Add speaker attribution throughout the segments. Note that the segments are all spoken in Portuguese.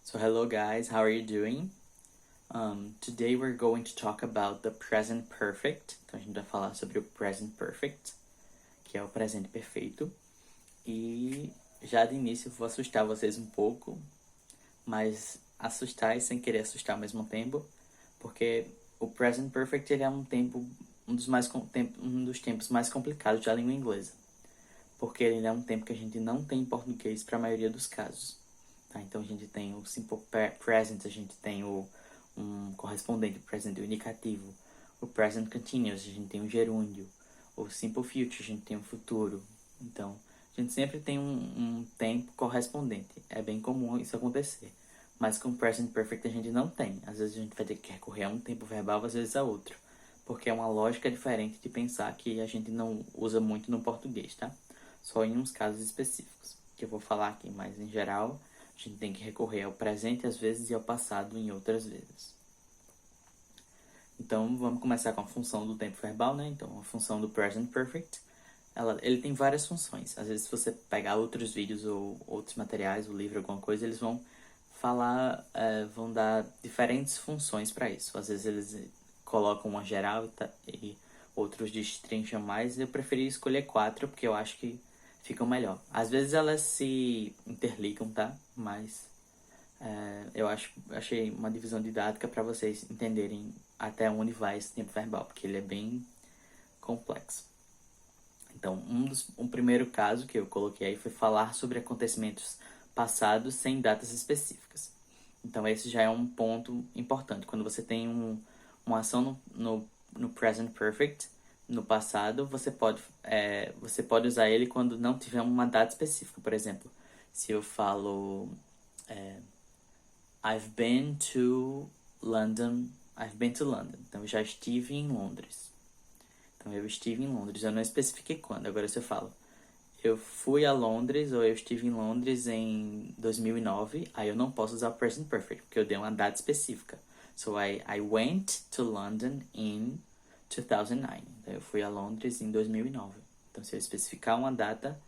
Speaker 1: So hello guys, how are you doing? Today we're going to talk about the present perfect. Então a gente vai falar sobre o present perfect, que é o presente perfeito. E já de início eu vou assustar vocês um pouco, mas assustar e sem querer assustar ao mesmo tempo, porque o present perfect ele é um dos tempos mais complicados da língua inglesa, porque ele é um tempo que a gente não tem em português para a maioria dos casos. Tá? Então a gente tem o simple present, a gente tem um correspondente, o present indicativo, o present continuous, a gente tem o gerúndio, o simple future, a gente tem o futuro. Então a gente sempre tem um tempo correspondente. É bem comum isso acontecer. Mas com o present perfect a gente não tem. Às vezes a gente vai ter que recorrer a um tempo verbal, às vezes a outro. Porque é uma lógica diferente de pensar que a gente não usa muito no português, tá? Só em uns casos específicos, que eu vou falar aqui, mas em geral a gente tem que recorrer ao presente às vezes e ao passado em outras vezes. Então vamos começar com a função do tempo verbal, né? Então a função do present perfect, ele tem várias funções. Às vezes se você pegar outros vídeos ou outros materiais, o livro, alguma coisa, eles vão falar, vão dar diferentes funções para isso. Às vezes eles colocam uma geral e outros destrincham mais. Eu preferi escolher 4 porque eu acho que ficam melhor. Às vezes elas se interligam, tá? Mas achei uma divisão didática para vocês entenderem até onde vai esse tempo verbal, porque ele é bem complexo. Então, um primeiro caso que eu coloquei aí foi falar sobre acontecimentos passados sem datas específicas. Então, esse já é um ponto importante. Quando você tem uma ação no present perfect, no passado, você pode usar ele quando não tiver uma data específica. Por exemplo, se eu falo I've been to London. I've been to London. Então, eu já estive em Londres. Então, eu estive em Londres. Eu não especifiquei quando. Agora, se eu falo eu fui a Londres ou eu estive em Londres em 2009, aí eu não posso usar o present perfect, porque eu dei uma data específica. So, I went to London in 2009. Então, eu fui a Londres em 2009. Então, se eu especificar uma data,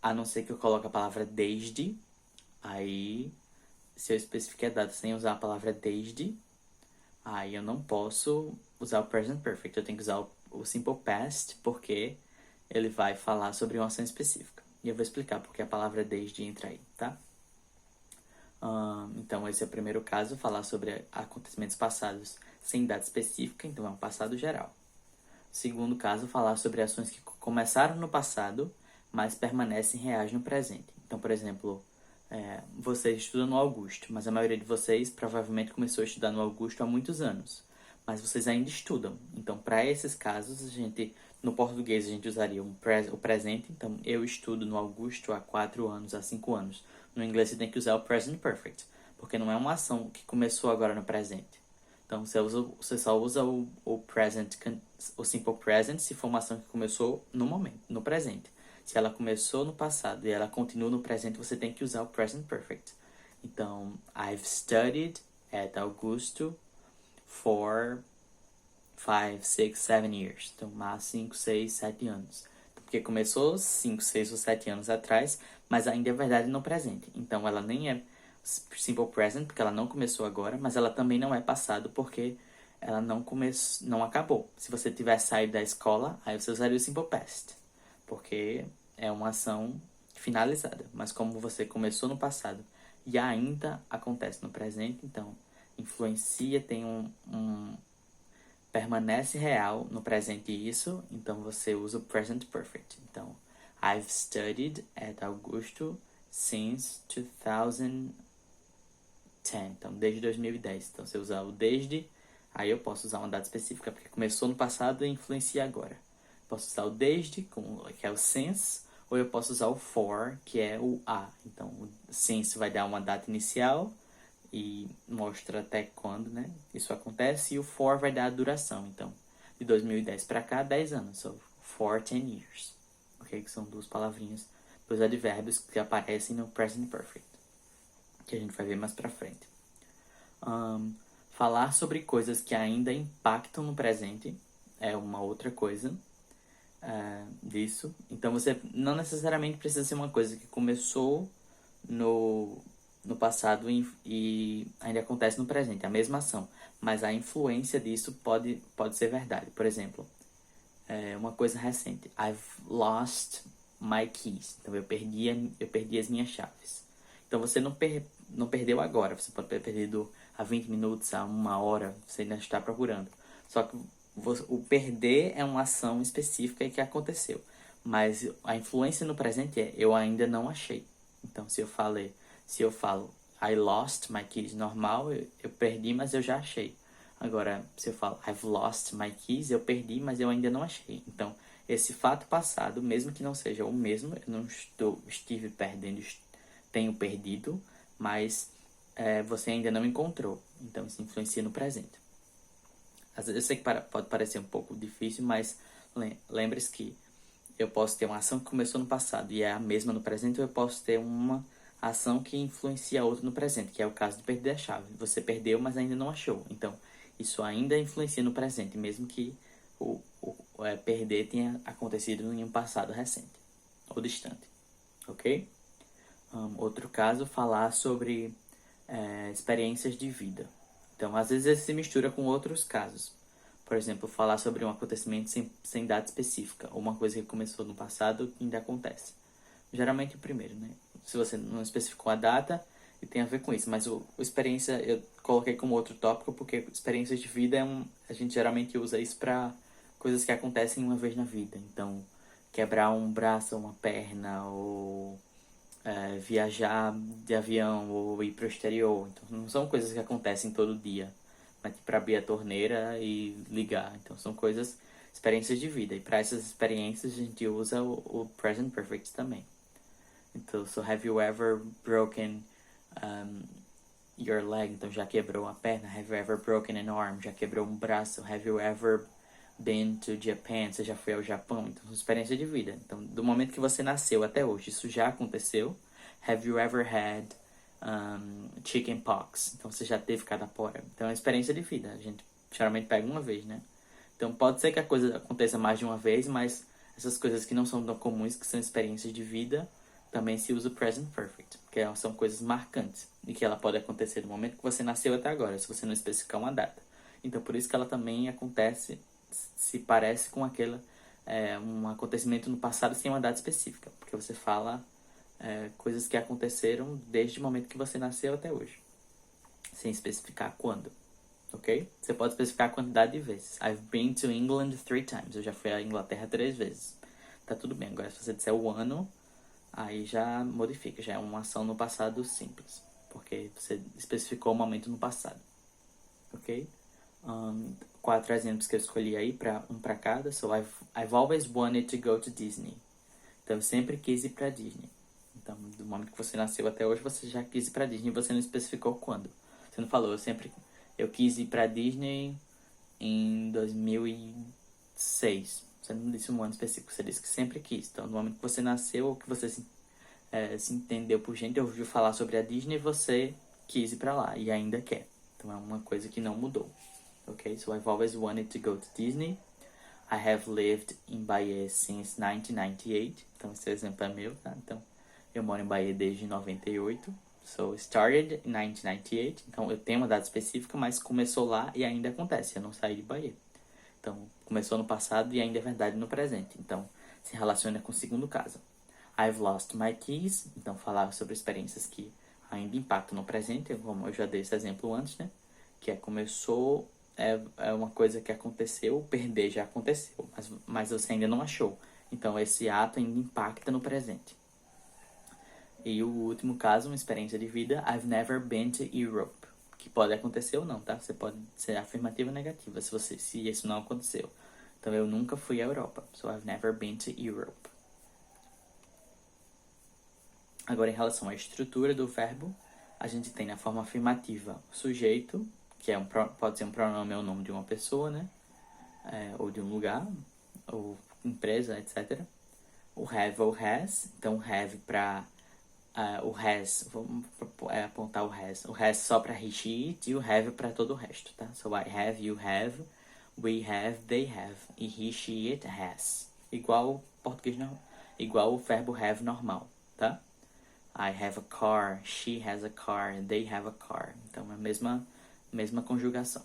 Speaker 1: a não ser que eu coloque a palavra desde, aí se eu especificar a data sem usar a palavra desde, aí eu não posso usar o present perfect. Eu tenho que usar o simple past, porque ele vai falar sobre uma ação específica. E eu vou explicar porque a palavra desde entra aí, tá? Então, esse é o primeiro caso, falar sobre acontecimentos passados sem data específica, então é um passado geral. Segundo caso, falar sobre ações que começaram no passado, mas permanecem reais no presente. Então, por exemplo, vocês estudam no Augusto, mas a maioria de vocês provavelmente começou a estudar no Augusto há muitos anos, mas vocês ainda estudam. Então, para esses casos, no português a gente usaria o presente. Então, eu estudo no Augusto há 4 anos, há 5 anos. No inglês você tem que usar o present perfect, porque não é uma ação que começou agora no presente. Então, você só usa o present, o simple present, se for uma ação que começou no momento, no presente. Se ela começou no passado e ela continua no presente, você tem que usar o present perfect. Então, I've studied at Augusto for 5, 6, 7 years. Então, há 5, 6, 7 anos. Porque começou 5, 6 ou 7 anos atrás, mas ainda é verdade no presente. Então, ela nem é simple present, porque ela não começou agora, mas ela também não é passado, porque ela não acabou. Se você tiver saído da escola, aí você usaria o simple past, porque é uma ação finalizada. Mas como você começou no passado e ainda acontece no presente, então influencia, tem permanece real no presente isso, então você usa o present perfect. Então, I've studied at Augusto since 2010. Então, desde 2010. Então, se eu usar o desde, aí eu posso usar uma data específica, porque começou no passado e influencia agora. Posso usar o desde, que é o since, ou eu posso usar o for, que é o a. Então, o since vai dar uma data inicial e mostra até quando, né, isso acontece, e o for vai dar a duração. Então, de 2010 para cá, 10 anos. So, for 10 years. Ok? Que são duas palavrinhas, dois advérbios que aparecem no present perfect, que a gente vai ver mais pra frente. Falar sobre coisas que ainda impactam no presente é uma outra coisa disso. Então, você não necessariamente precisa ser uma coisa que começou no no passado e ainda acontece no presente, a mesma ação. Mas a influência disso pode ser verdade. Por exemplo, uma coisa recente. I've lost my keys. Então, eu perdi as minhas chaves. Então, você não perdeu agora. Você pode ter perdido há 20 minutos, há 1 hora. Você ainda está procurando. Só que o perder é uma ação específica e que aconteceu. Mas a influência no presente é eu ainda não achei. Então, se eu falo I lost my keys normal, eu perdi, mas eu já achei. Agora, se eu falo I've lost my keys, eu perdi, mas eu ainda não achei. Então, esse fato passado, mesmo que não seja o mesmo, eu não estive perdendo, tenho perdido, mas você ainda não encontrou. Então, isso influencia no presente. Às vezes, eu sei que pode parecer um pouco difícil, mas lembre-se que eu posso ter uma ação que começou no passado e é a mesma no presente, ou eu posso ter uma ação que influencia a outra no presente, que é o caso de perder a chave. Você perdeu, mas ainda não achou. Então, isso ainda influencia no presente, mesmo que perder tenha acontecido em um passado recente ou distante. Ok? Outro caso, falar sobre experiências de vida. Então, às vezes, ele se mistura com outros casos. Por exemplo, falar sobre um acontecimento sem data específica, ou uma coisa que começou no passado e ainda acontece. Geralmente o primeiro, né? Se você não especificou a data, e tem a ver com isso. Mas o experiência eu coloquei como outro tópico, porque experiências de vida a gente geralmente usa isso para coisas que acontecem uma vez na vida. Então, quebrar um braço ou uma perna, ou viajar de avião, ou ir para o exterior. Então, não são coisas que acontecem todo dia. Mas para abrir a torneira e ligar. Então, são experiências de vida. E para essas experiências, a gente usa o present perfect também. Então, so have you ever broken your leg? Então, já quebrou a perna. Have you ever broken an arm? Já quebrou um braço. Have you ever been to Japan? Você já foi ao Japão? Então, experiência de vida. Então, do momento que você nasceu até hoje, isso já aconteceu. Have you ever had chicken pox? Então, você já teve catapora. Então, é uma experiência de vida. A gente geralmente pega uma vez, né? Então, pode ser que a coisa aconteça mais de uma vez, mas essas coisas que não são tão comuns, que são experiências de vida, também se usa o present perfect, porque são coisas marcantes e que ela pode acontecer do momento que você nasceu até agora, se você não especificar uma data. Então, por isso que ela também acontece, se parece com um acontecimento no passado sem uma data específica, porque você fala coisas que aconteceram desde o momento que você nasceu até hoje, sem especificar quando. Ok? Você pode especificar a quantidade de vezes. I've been to England 3 times. Eu já fui à Inglaterra 3 vezes. Tá tudo bem. Agora, se você disser o ano, aí já modifica. Já é uma ação no passado simples. Porque você especificou o momento no passado. Ok? 4 exemplos que eu escolhi aí, um pra cada. So, I've always wanted to go to Disney. Então, eu sempre quis ir pra Disney. Então, do momento que você nasceu até hoje, você já quis ir pra Disney e você não especificou quando. Você não falou, eu quis ir pra Disney em 2006. Você não disse um ano específico, você disse que sempre quis. Então, no momento que você nasceu ou que você se entendeu por gente, ouviu falar sobre a Disney, você quis ir pra lá e ainda quer. Então, é uma coisa que não mudou. Ok? So, I've always wanted to go to Disney. I have lived in Bahia since 1998. Então, esse exemplo é meu, tá? Então, eu moro em Bahia desde 98. So, started in 1998. Então, eu tenho uma data específica, mas começou lá e ainda acontece. Eu não saí de Bahia. Então, começou no passado e ainda é verdade no presente. Então, se relaciona com o segundo caso. I've lost my keys. Então, falar sobre experiências que ainda impactam no presente. Como eu já dei esse exemplo antes, né? Que começou, é uma coisa que aconteceu, perder já aconteceu. Mas você ainda não achou. Então, esse ato ainda impacta no presente. E o último caso, uma experiência de vida, I've never been to Europe. Que pode acontecer ou não, tá? Você pode ser afirmativa ou negativa se isso não aconteceu. Então, eu nunca fui à Europa. So, I've never been to Europe. Agora, em relação à estrutura do verbo, a gente tem na forma afirmativa o sujeito, que pode ser um pronome ou nome de uma pessoa, né? Ou de um lugar, ou empresa, etc. O have ou has. Então, have para... o has, vamos apontar o has. O has só para he, she, it, e o have para todo o resto, tá? So, I have, you have, we have, they have. E he, she, it has. Igual o português normal. Igual o verbo have normal, tá? I have a car, she has a car, they have a car. Então é a mesma conjugação.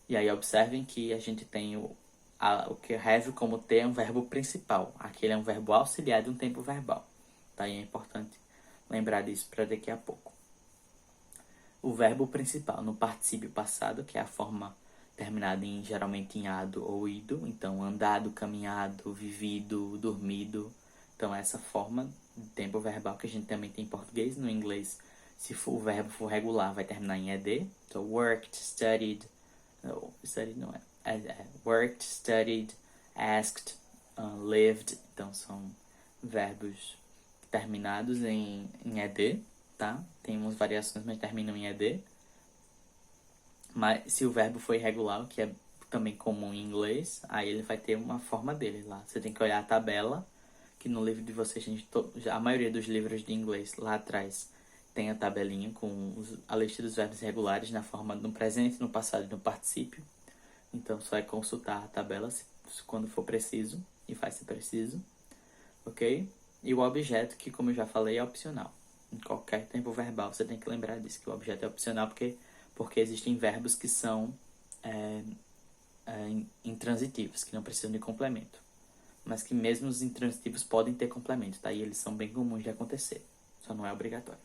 Speaker 1: E aí observem que a gente tem o que have como ter é um verbo principal. Aqui ele é um verbo auxiliar de um tempo verbal. Tá? E é importante lembrar disso para daqui a pouco. O verbo principal no particípio passado, que é a forma terminada geralmente em ado ou ido. Então, andado, caminhado, vivido, dormido. Então, essa forma de tempo verbal que a gente também tem em português. No inglês, se o verbo for regular, vai terminar em ed. Então, worked, studied. No, studied não é. Worked, studied, asked, lived. Então, são verbos terminados em ed, tá? Tem umas variações, mas terminam em ed. Mas se o verbo for irregular, o que é também comum em inglês, aí ele vai ter uma forma dele lá. Você tem que olhar a tabela, que no livro de vocês, a maioria dos livros de inglês lá atrás tem a tabelinha com a lista dos verbos irregulares na forma no presente, no passado e no particípio. Então só é consultar a tabela quando for preciso, e faz se preciso, ok? E o objeto, que como eu já falei, é opcional. Em qualquer tempo verbal você tem que lembrar disso, que o objeto é opcional porque existem verbos que são intransitivos, que não precisam de complemento. Mas que mesmo os intransitivos podem ter complemento, tá? E eles são bem comuns de acontecer, só não é obrigatório.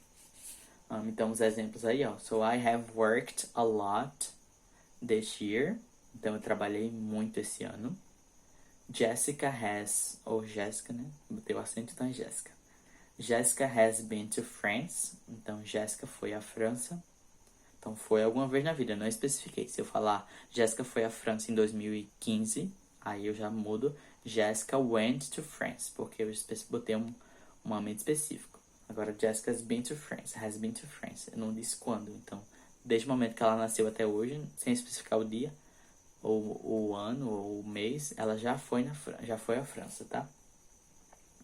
Speaker 1: Então os exemplos aí, ó. So I have worked a lot this year. Então eu trabalhei muito esse ano. Jessica has, ou Jéssica, né? Botei o acento, então é Jéssica. Jessica has been to France. Então Jéssica foi à França. Então foi alguma vez na vida, não especifiquei. Se eu falar Jéssica foi à França em 2015, aí eu já mudo Jessica went to France, porque eu botei um momento específico. Agora Jessica has been to France. Eu não disse quando, então desde o momento que ela nasceu até hoje, sem especificar o dia, ou o ano, ou o mês, ela já foi à França, tá?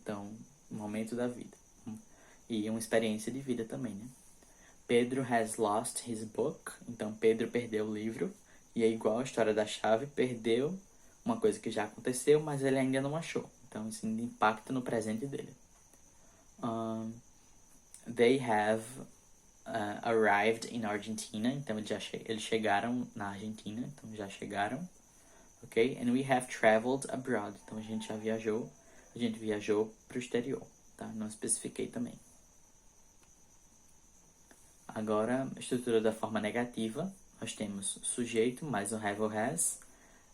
Speaker 1: Então, momento da vida. E uma experiência de vida também, né? Pedro has lost his book. Então, Pedro perdeu o livro. E é igual a história da chave. Perdeu uma coisa que já aconteceu, mas ele ainda não achou. Então, isso ainda impacta no presente dele. They have arrived in Argentina. Então, eles chegaram na Argentina. Então, já chegaram. Ok? And we have traveled abroad. Então, a gente viajou para o exterior. Tá? Não especifiquei também. Agora, a estrutura da forma negativa, nós temos sujeito mais o have ou has,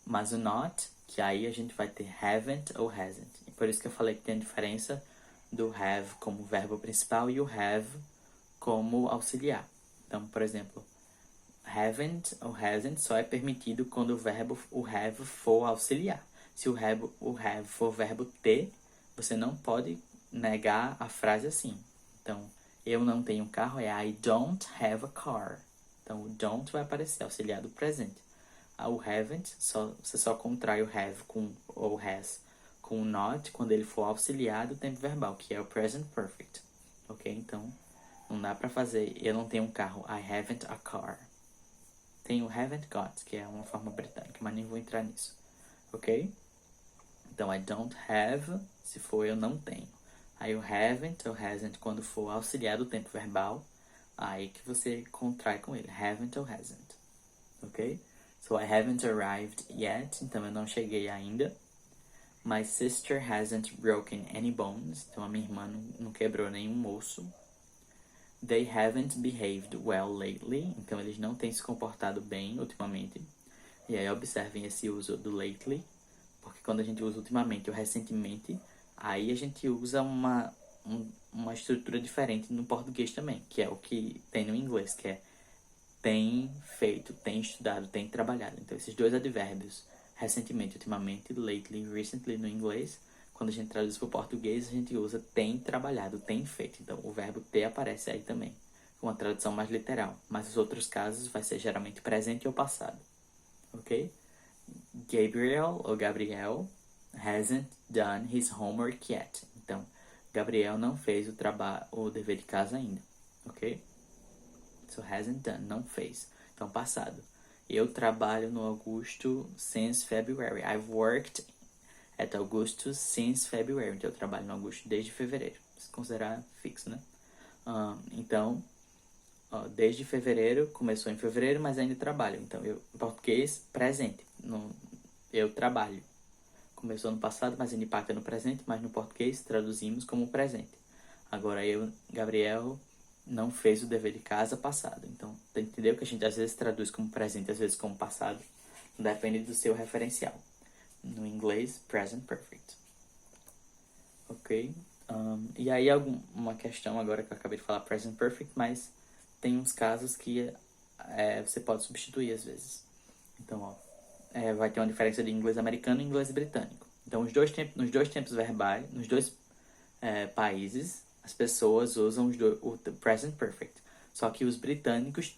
Speaker 1: mais o not, que aí a gente vai ter haven't ou hasn't. E por isso que eu falei que tem a diferença do have como verbo principal e o have como auxiliar. Então, por exemplo, haven't ou hasn't só é permitido quando o have for auxiliar. Se o have for verbo ter, você não pode negar a frase assim. Então, eu não tenho carro é I don't have a car. Então, o don't vai aparecer, auxiliar do presente. O haven't, você só contrai o have com ou has com o not quando ele for auxiliar do tempo verbal, que é o present perfect. Ok? Então, não dá pra fazer eu não tenho um carro, I haven't a car. Tem o haven't got, que é uma forma britânica, mas nem vou entrar nisso. Ok? Então, I don't have, se for eu não tenho. Aí o haven't ou hasn't, quando for auxiliar do tempo verbal, aí que você contrai com ele, haven't ou hasn't. Ok? So I haven't arrived yet, então eu não cheguei ainda. My sister hasn't broken any bones, então a minha irmã não quebrou nenhum osso. They haven't behaved well lately, então eles não têm se comportado bem ultimamente. E aí observem esse uso do lately, porque quando a gente usa ultimamente ou recentemente, aí a gente usa uma estrutura diferente no português também, que é o que tem no inglês, que é tem feito, tem estudado, tem trabalhado. Então, esses dois advérbios, recentemente, ultimamente, lately, recently no inglês, quando a gente traduz para o português, a gente usa tem trabalhado, tem feito. Então, o verbo ter aparece aí também, com uma tradução mais literal. Mas os outros casos vai ser geralmente presente ou passado. Ok? Gabriel ou Gabriel hasn't done his homework yet. Então, Gabriel não fez o dever de casa ainda. Ok? So, hasn't done, não fez. Então, passado. Eu trabalho no Augusto since February. I've worked at Augustus since February. Então, eu trabalho no Augusto desde fevereiro. Se considerar fixo, né? Então, desde fevereiro, começou em fevereiro, mas ainda trabalho. Então, em português, presente. Eu trabalho. Começou no passado, mas ainda impacta no presente, mas no português traduzimos como presente. Agora, Gabriel, não fez o dever de casa passado. Então, entendeu que a gente às vezes traduz como presente, às vezes como passado. Depende do seu referencial. No inglês, present perfect. Ok? E aí, uma questão agora que eu acabei de falar present perfect, mas tem uns casos que você pode substituir às vezes. Então, vai ter uma diferença de inglês americano e inglês britânico. Então, nos dois tempos verbais, nos dois países, as pessoas usam o present perfect. Só que os britânicos,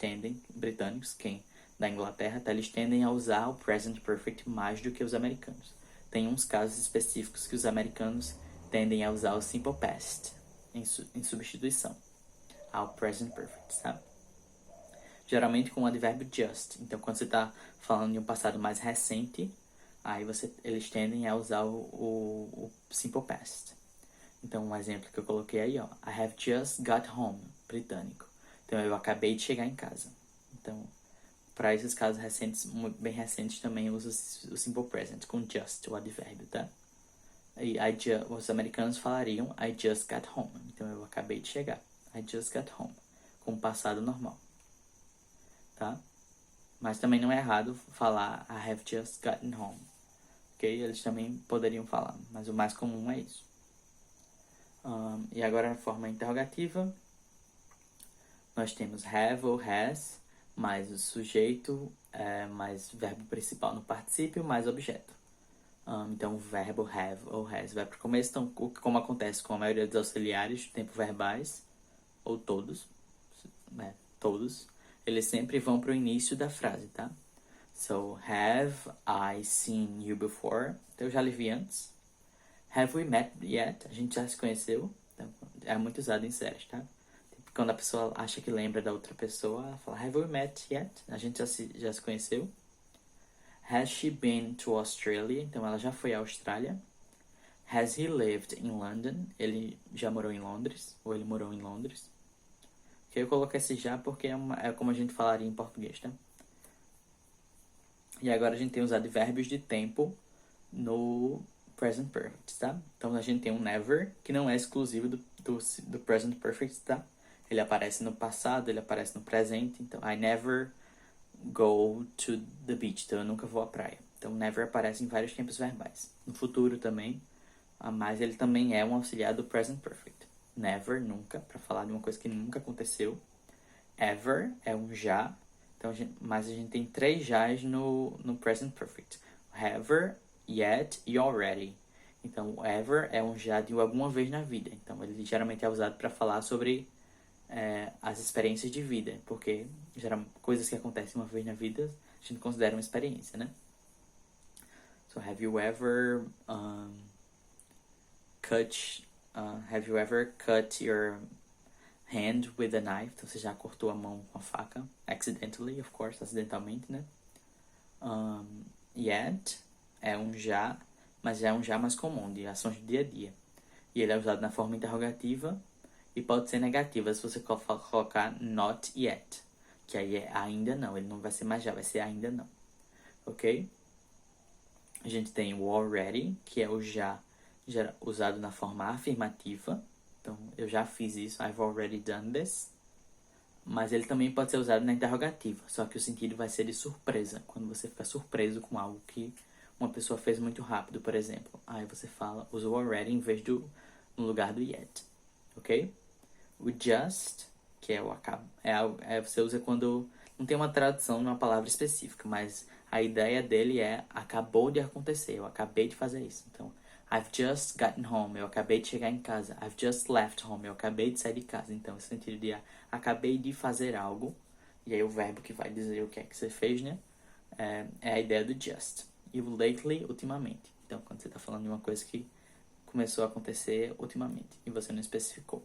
Speaker 1: quem da Inglaterra, eles tendem a usar o present perfect mais do que os americanos. Tem uns casos específicos que os americanos tendem a usar o simple past em substituição ao present perfect, sabe? Geralmente com o advérbio just. Então, quando você está falando de um passado mais recente, aí eles tendem a usar o simple past. Então, um exemplo que eu coloquei aí, ó. I have just got home, britânico. Então, eu acabei de chegar em casa. Então, para esses casos recentes, bem recentes, também uso o simple present com just, o advérbio, tá? E os americanos falariam I just got home. Então, eu acabei de chegar. I just got home. Com o passado normal. Tá? Mas também não é errado falar I have just gotten home. Ok? Eles também poderiam falar, mas o mais comum é isso. E agora na forma interrogativa, nós temos have ou has, mais o sujeito, mais verbo principal no particípio, mais objeto. Então o verbo have ou has vai para o começo, então, como acontece com a maioria dos auxiliares, tempo verbais, ou todos, todos, eles sempre vão para o início da frase, tá? So, have I seen you before? Então, eu já lhe vi antes. Have we met yet? A gente já se conheceu. Então, é muito usado em séries, tá? Quando a pessoa acha que lembra da outra pessoa, ela fala, have we met yet? A gente já se conheceu. Has she been to Australia? Então, ela já foi à Austrália. Has he lived in London? Ele já morou em Londres. Ou ele morou em Londres. Eu coloquei esse já porque é como a gente falaria em português, tá? E agora a gente tem os advérbios de tempo no present perfect, tá? Então a gente tem um never, que não é exclusivo do present perfect, tá? Ele aparece no passado, ele aparece no presente. Então, I never go to the beach. Então, eu nunca vou à praia. Então, never aparece em vários tempos verbais. No futuro também, mas ele também é um auxiliar do present perfect. Never, nunca, para falar de uma coisa que nunca aconteceu. Ever é um já. Então, mas a gente tem 3 jás no present perfect. Ever, yet e already. Então, o ever é um já de alguma vez na vida. Então, ele geralmente é usado para falar sobre as experiências de vida. Porque, geralmente, coisas que acontecem uma vez na vida, a gente considera uma experiência, né? So, have you ever cut your hand with a knife? Então, você já cortou a mão com a faca. Accidentally, of course, acidentalmente, né? Yet é um já, mas já é um já mais comum, de ações do dia a dia. E ele é usado na forma interrogativa e pode ser negativa se você colocar not yet, que aí é ainda não. Ele não vai ser mais já, vai ser ainda não. Ok? A gente tem o already, que é o já usado na forma afirmativa. Então, eu já fiz isso, I've already done this. Mas ele também pode ser usado na interrogativa, só que o sentido vai ser de surpresa, quando você fica surpreso com algo que uma pessoa fez muito rápido, por exemplo. Aí você usa o already em vez no lugar do yet, ok? O just, que é o acaba, você usa quando não tem uma tradução numa palavra específica, mas a ideia dele é acabou de acontecer, eu acabei de fazer isso. Então, I've just gotten home, eu acabei de chegar em casa. I've just left home, eu acabei de sair de casa. Então, esse sentido de acabei de fazer algo. E aí o verbo que vai dizer o que é que você fez, né? É a ideia do just. E o lately, ultimamente. Então, quando você está falando de uma coisa que começou a acontecer ultimamente e você não especificou.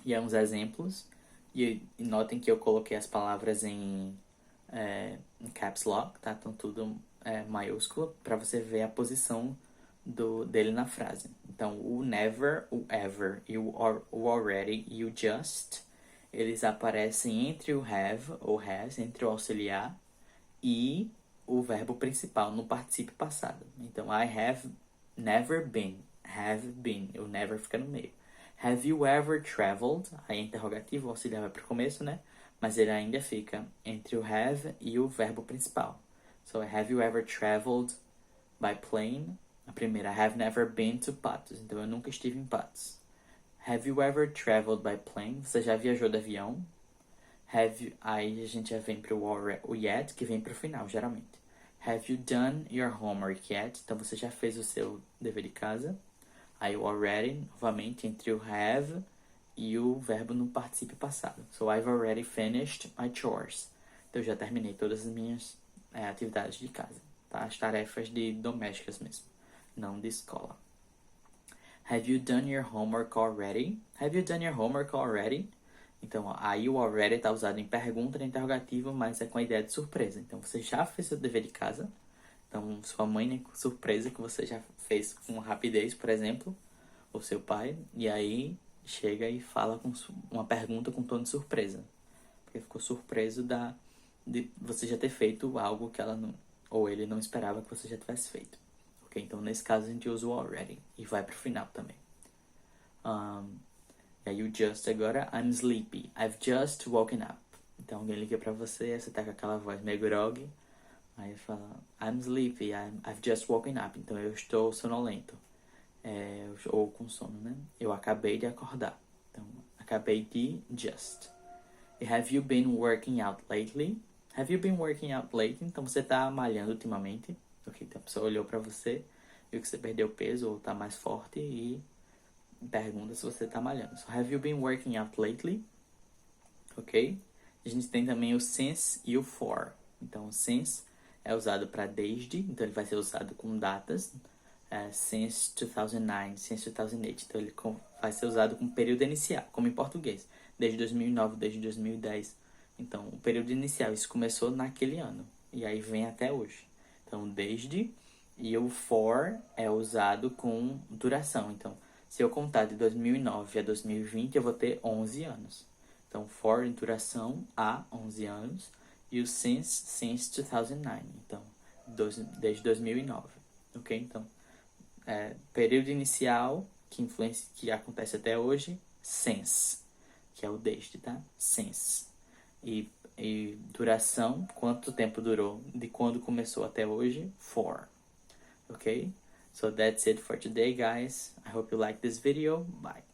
Speaker 1: E aí uns exemplos. E notem que eu coloquei as palavras em caps lock, tá? Então, tudo maiúsculo, para você ver a posição dele na frase. Então, o never, o ever e o already e o just, eles aparecem entre o have ou has, entre o auxiliar e o verbo principal no particípio passado. Então, I have never been, have been, o never fica no meio. Have you ever traveled? Aí é interrogativo, o auxiliar vai para o começo, né? Mas ele ainda fica entre o have e o verbo principal. So, have you ever traveled by plane? A primeira, I have never been to Patos. Então, eu nunca estive em Patos. Have you ever traveled by plane? Você já viajou de avião? Aí a gente já vem para o yet, que vem para o final, geralmente. Have you done your homework yet? Então, você já fez o seu dever de casa. Aí o already, novamente, entre o have e o verbo no particípio passado. So, I've already finished my chores. Então, eu já terminei todas as minhas atividades de casa. Tá? As tarefas domésticas mesmo, não de escola. Have you done your homework already? Have you done your homework already? Então, aí o already está usado em pergunta, em interrogativo, mas é com a ideia de surpresa. Então, você já fez seu dever de casa. Então, sua mãe é surpresa que você já fez com rapidez, por exemplo, ou seu pai, e aí chega e fala com uma pergunta com tom de surpresa. Porque ficou surpreso de você já ter feito algo que ela não, ou ele não esperava que você já tivesse feito. Ok? Então, nesse caso, a gente usa o already e vai pro final também. E aí o just agora, I'm sleepy. I've just woken up. Então, alguém liga pra você, você tá com aquela voz meio groggy. Aí fala, I'm sleepy, I've just woken up. Então, eu estou sonolento. Ou com sono, né? Eu acabei de acordar. Então, acabei de just. E have you been working out lately? Have you been working out lately? Então, você tá malhando ultimamente. Ok, então a pessoa olhou pra você, viu que você perdeu peso ou tá mais forte e pergunta se você tá malhando. So, have you been working out lately? Ok? A gente tem também o since e o for. Então, o since é usado para desde, então ele vai ser usado com datas. Since 2009, since 2008. Então, ele vai ser usado com período inicial, como em português. Desde 2009, desde 2010. Então, o período inicial, isso começou naquele ano. E aí vem até hoje. Então, desde, e o for é usado com duração. Então, se eu contar de 2009 a 2020, eu vou ter 11 anos. Então, for em duração há 11 anos. E o since 2009. Então, desde 2009. Ok? Então, período inicial, que acontece até hoje, since. Que é o desde, tá? Since. E duração, quanto tempo durou, de quando começou até hoje, for. Okay? So that's it for today, guys. I hope you like this video. Bye.